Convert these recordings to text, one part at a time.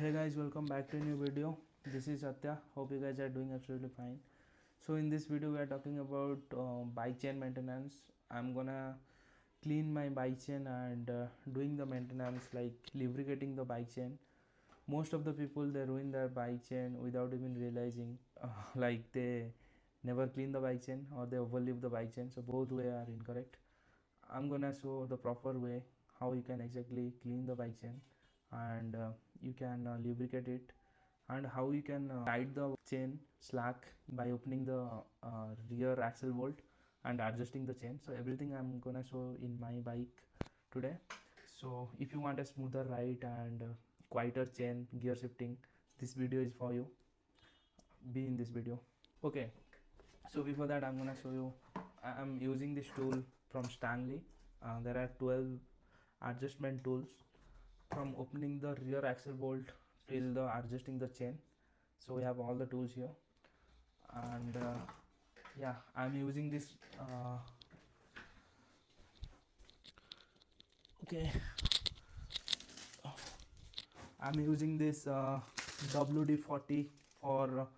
Hey guys, welcome back to a new video. This is Satya. Hope you guys are doing absolutely fine. So in this video we are talking about bike chain maintenance. I'm gonna clean my bike chain and doing the maintenance like lubricating the bike chain. Most of the people they ruin their bike chain without even realizing like they never clean the bike chain or they overleave the bike chain. So both way are incorrect. I'm gonna show the proper way how you can exactly clean the bike chain and you can lubricate it and how you can tight the chain slack by opening the rear axle bolt and adjusting the chain. So everything I'm gonna show in my bike today. So if you want a smoother ride and quieter chain gear shifting, this video is for you. Be in this video. Okay, so before that I'm gonna show you I'm using this tool from Stanley. There are 12 adjustment tools from opening the rear axle bolt till the adjusting the chain. So we have all the tools here and yeah, I'm using this okay, I'm using this WD-40 for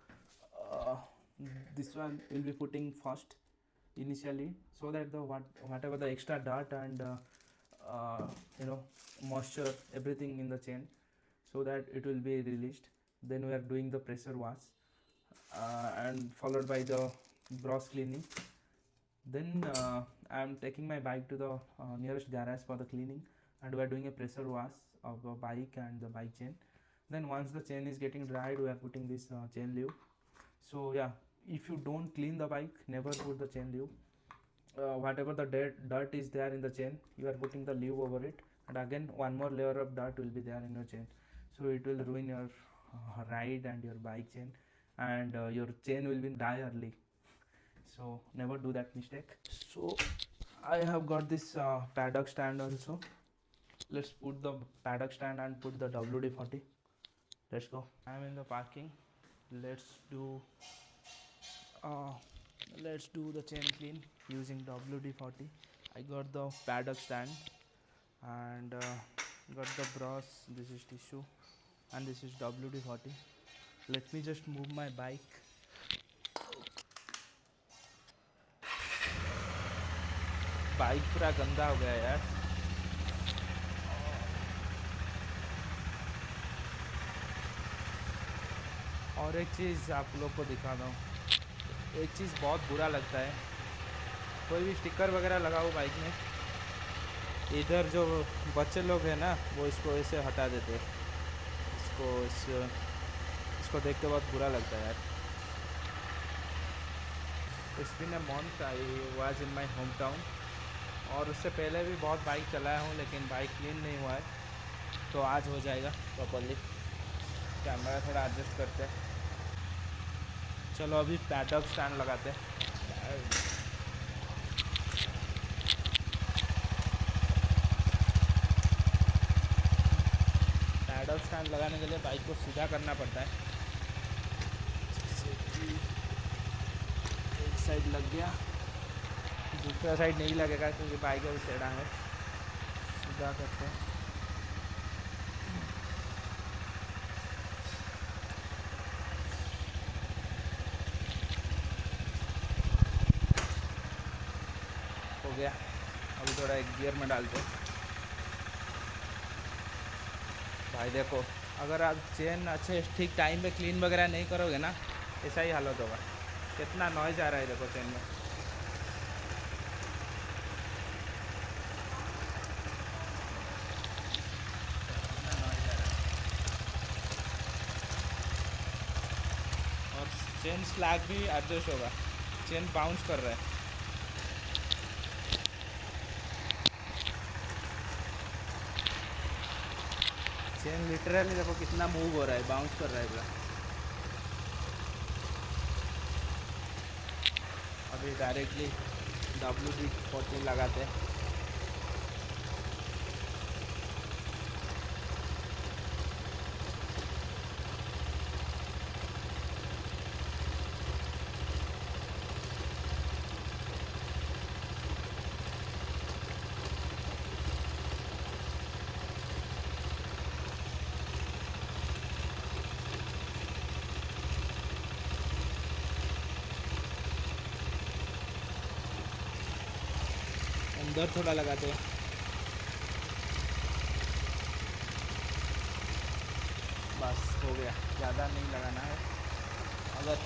this one will be putting first initially so that the whatever the extra dirt and moisture everything in the chain so that it will be released. Then we are doing the pressure wash and followed by the brush cleaning. Then I am taking my bike to the nearest garage for the cleaning and we are doing a pressure wash of the bike and the bike chain. Then once the chain is getting dried we are putting this chain lube. So yeah, if you don't clean the bike, never put the chain lube. Whatever the dirt is there in the chain, you are putting the lube over it and again one more layer of dirt will be there in your chain, so it will ruin your ride and your bike chain and your chain will be die early. So never do that mistake. So I have got this paddock stand also. Let's put the paddock stand and put the WD-40. Let's go. I'm in the parking. Let's do the chain clean using WD-40. I got the paddock stand and got the brush. This is tissue and this is WD-40. Let me just move my bike. Bike पूरा गंदा हो गया यार. और एक चीज़ आप लोग को दिखाता हूँ. एक चीज़ बहुत बुरा लगता है, कोई भी स्टिकर वगैरह लगाओ बाइक में, इधर जो बच्चे लोग हैं ना वो इसको ऐसे हटा देते हैं. इसको देख के बहुत बुरा लगता है यार. It's been a month I was in my home town और उससे पहले भी बहुत बाइक चलाया हूँ लेकिन बाइक क्लीन नहीं हुआ है, तो आज हो जाएगा प्रॉपरली. कैमरा थोड़ा एडजस्ट करते हैं. चलो अभी पैडक स्टैंड लगाते हैं. पैडक स्टैंड लगाने के लिए बाइक को सीधा करना पड़ता है. एक साइड लग गया, दूसरा साइड नहीं लगेगा क्योंकि बाइक अभी टेढ़ा है. सीधा करते हैं. हो गया. अभी थोड़ा एक गियर में डालते हैं. भाई देखो, अगर आप चेन अच्छे ठीक टाइम पे क्लीन वगैरह नहीं करोगे ना, ऐसा ही हालत होगा. कितना नॉइज़ आ रहा है देखो चेन में. और चेन स्लैग भी एडजस्ट होगा. चेन बाउंस कर रहा है. चेन लिटरली देखो कितना मूव हो रहा है, बाउंस कर रहा है पूरा. अभी डायरेक्टली WD-40 लगाते हैं. इधर थोड़ा लगाते हैं। बस हो गया, ज़्यादा नहीं लगाना है। अगर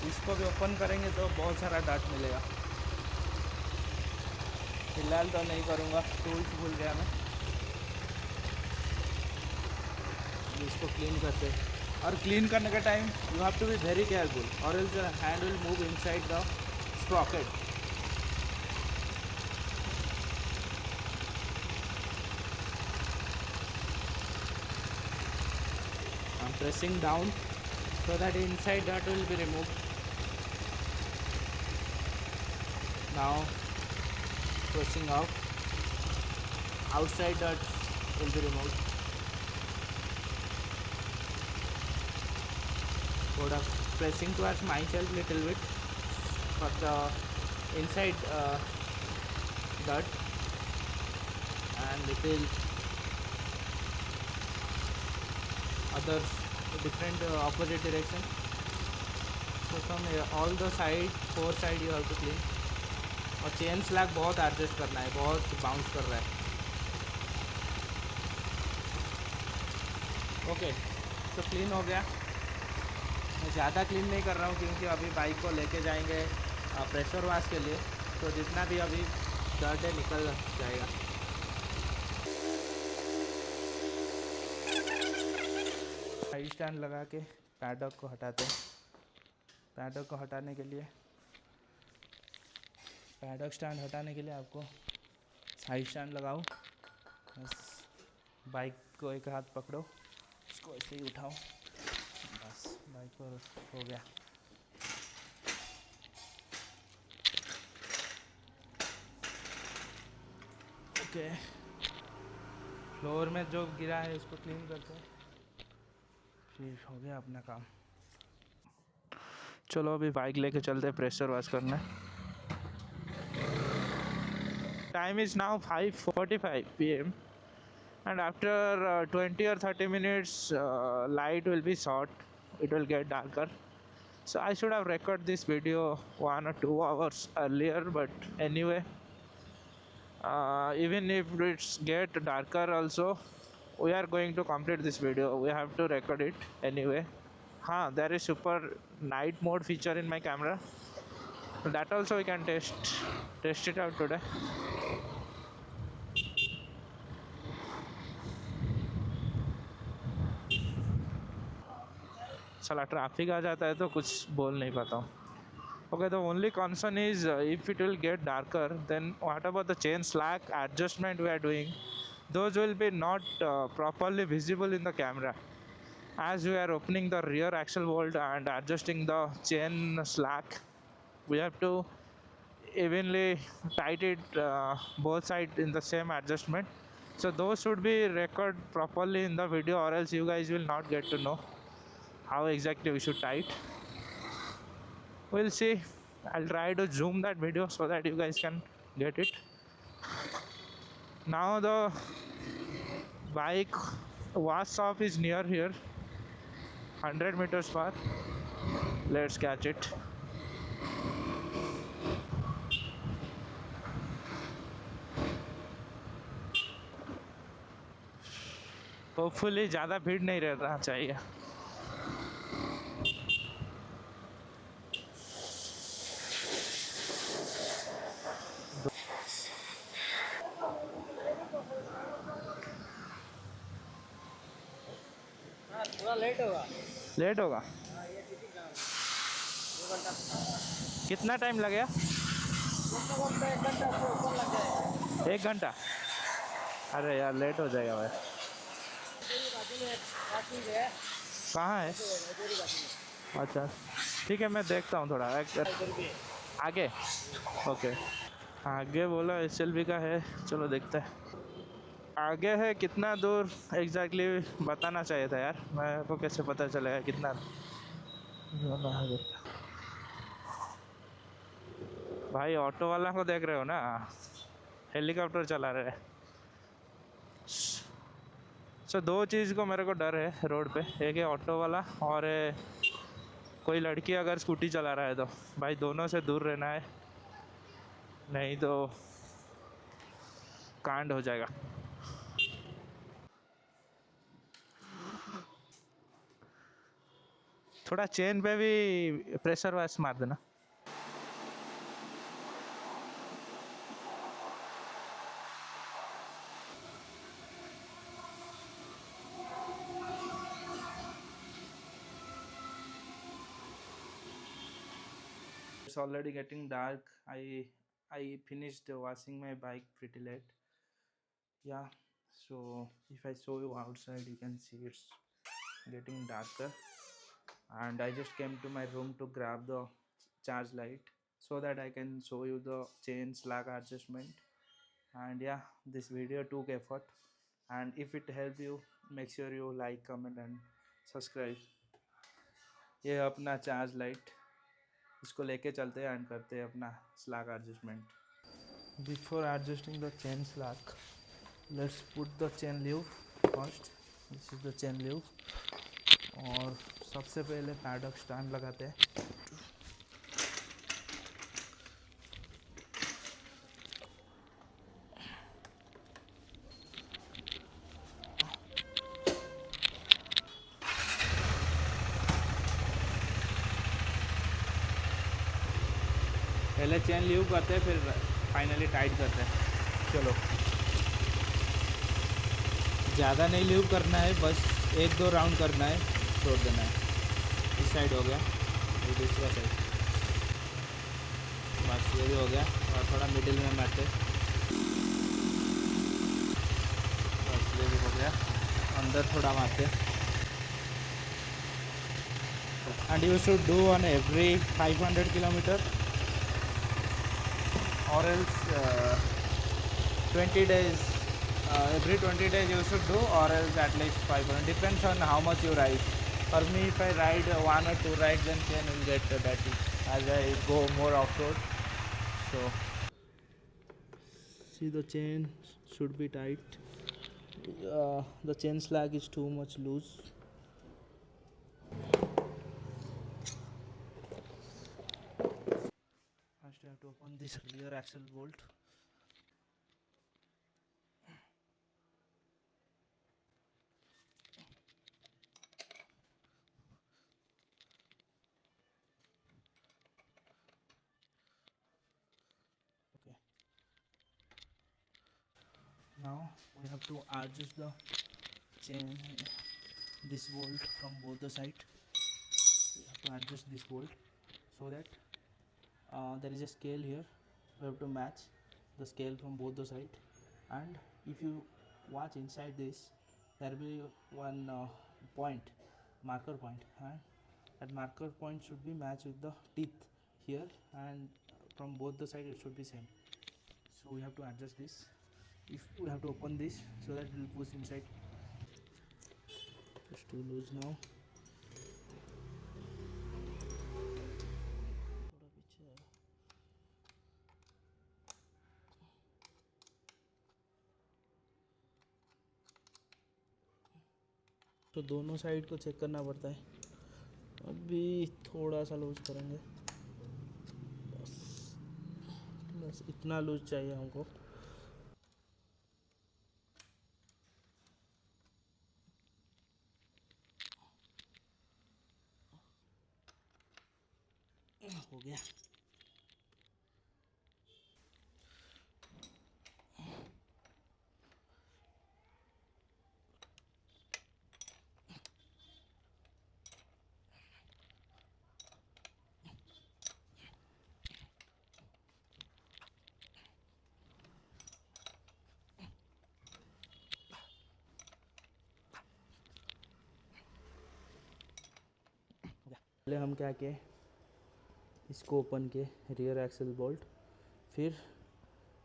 इसको भी ओपन करेंगे तो बहुत सारा डार्ट मिलेगा। फिलहाल तो नहीं करूँगा, टूल्स भूल गया मैं। इसको क्लीन करते, और क्लीन करने के time you have to be very careful और else your hand will move inside the sprocket. I'm pressing down so that inside dirt will be removed. Now pressing out, outside dirt will be removed. थोड़ा pressing towards myself little bit for the inside dirt and little other different opposite direction. So from all the side, 4 side you have to clean. और chain slag बहुत adjust करना है, बहुत bounce कर रहा है। Okay, तो क्लीन हो गया। मैं ज़्यादा क्लीन नहीं कर रहा हूँ क्योंकि अभी बाइक को लेके जाएंगे प्रेशर वॉश के लिए, तो जितना भी अभी डर्ट है निकल जाएगा। साइड स्टैंड लगा के पैडक को हटाते हैं। पैडक को हटाने के लिए, पैडक स्टैंड हटाने के लिए आपको साइड स्टैंड लगाओ। बस बाइक को एक हाथ पकड़ो, इसको ऐसे ही उठाओ, बस बाइक पर हो गया। ओके, फ्लोर में जो गिरा है उसको क्लीन करते हैं, फिर हो गया अपना काम। चलो अभी बाइक लेके चलते हैं प्रेशर वॉश करने। Time is now 5:45 PM and after 20 or 30 minutes light will be short, it will get darker. So I should have recorded this video 1 or 2 hours earlier, but anyway, even if it's get darker also, we are going to complete this video. We have to record it anyway. There is super night mode feature in my camera, that also we can test it out today. साला traffic आ जाता है तो कुछ बोल नहीं पाता हूँ। Okay, the only concern is if it will get darker, then what about the chain slack adjustment we are doing? Those will be not properly visible in the camera, as we are opening the rear axle bolt and adjusting the chain slack. We have to evenly tight it both sides in the same adjustment, so those should be recorded properly in the video, or else you guys will not get to know how exactly we should tight. We'll see. I'll try to zoom that video so that you guys can get it. Now the bike wash shop is near here, 100 meters far. Let's catch it. Hopefully ज़्यादा भीड़ नहीं रहना चाहिए। थोड़ा late होगा। कितना time लगेगा? 1 घंटा। अरे यार लेट हो जाएगा भाई। कहाँ है? अच्छा ठीक है, मैं देखता हूँ थोड़ा आगे। ओके, आगे बोला SLV का है, चलो देखते हैं आगे है। कितना दूर एग्जैक्टली बताना चाहिए था यार, मेरे को कैसे पता चलेगा कितना? भाई ऑटो वाला को देख रहे हो ना, हेलीकॉप्टर चला रहे हैं। सो 2 चीज़ को मेरे को डर है रोड पे, एक है ऑटो वाला और कोई लड़की अगर स्कूटी चला रहा है तो भाई दोनों से दूर रहना है, नहीं तो कांड हो जाएगा। थोड़ा चेन पे भी प्रेशर वाइस मार देना। It's already getting dark. I finished washing my bike pretty late. Yeah, so if I show you outside, you can see it's getting darker. And I just came to my room to grab the charge light so that I can show you the chain slack adjustment. And yeah, this video took effort, and if it helped you, make sure you like, comment and subscribe. ये अपना charge light, इसको लेके चलते हैं and करते हैं अपना slack adjustment. Before adjusting the chain slack, let's put the chain leave first. This is the chain leave. और सबसे पहले पैडक स्टैंड लगाते हैं। पहले चेन लीव करते हैं, फिर फाइनली टाइट करते हैं। चलो, ज़्यादा नहीं लीव करना है, बस 1-2 राउंड करना है, छोड़ देना है। इस साइड हो गया, ये दूसरा साइड, बस ये भी हो गया। और थोड़ा मिडिल में मारते, बस ये भी हो गया। अंदर थोड़ा मारते। And you should do on every 500 kilometre or else 20 days, every 20 days you should do, or else at least 500, depends on how much you ride. For me, if I ride 1 or 2 rides, then chain will get dirty as I go more off-road. So see, the chain should be tight. The chain slack is too much loose. First I have to open this rear axle bolt. Okay. Now we have to adjust the chain, this bolt from both the sides. We have to adjust this bolt so that there is a scale here. We have to match the scale from both the sides. And if you watch inside this, there will be one point, marker point, and that marker point should be matched with the teeth here, and from both the sides it should be same. So we have to adjust this. If we have to open this so that it will push inside. It's too loose now. तो दोनों side को check करना पड़ता है। अभी थोड़ा सा loose करेंगे, बस इतना लूज चाहिए हमको। हो गया। पहले हम क्या किए, इसको ओपन किए रियर एक्सल बोल्ट, फिर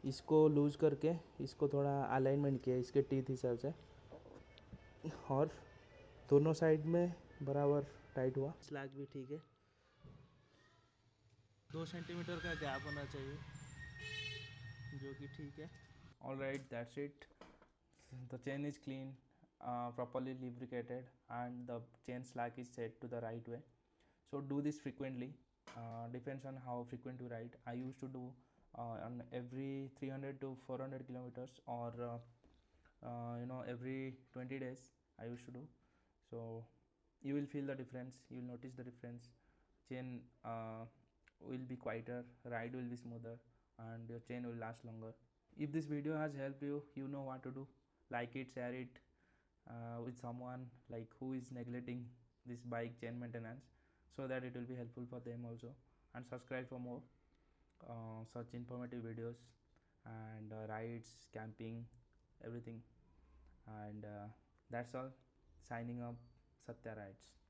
इसको लूज करके इसको थोड़ा अलाइनमेंट किया इसके टीथ हिसाब से, और दोनों साइड में बराबर टाइट हुआ। स्लैग भी ठीक है, 2 सेंटीमीटर का गैप होना चाहिए, जो कि ठीक है। All right, that's it. The chain is clean, properly lubricated, and the chain slack is set to the right way. So do this frequently, depends on how frequent you ride. I used to do on every 300 to 400 kilometers, or every 20 days I used to do. So you will feel the difference, you will notice the difference. Chain will be quieter, ride will be smoother, and your chain will last longer. If this video has helped you, you know what to do. Like it, share it with someone like who is neglecting this bike chain maintenance, so that it will be helpful for them also. And subscribe for more such informative videos, and rides, camping, everything. And that's all. Signing up, Satya Rides.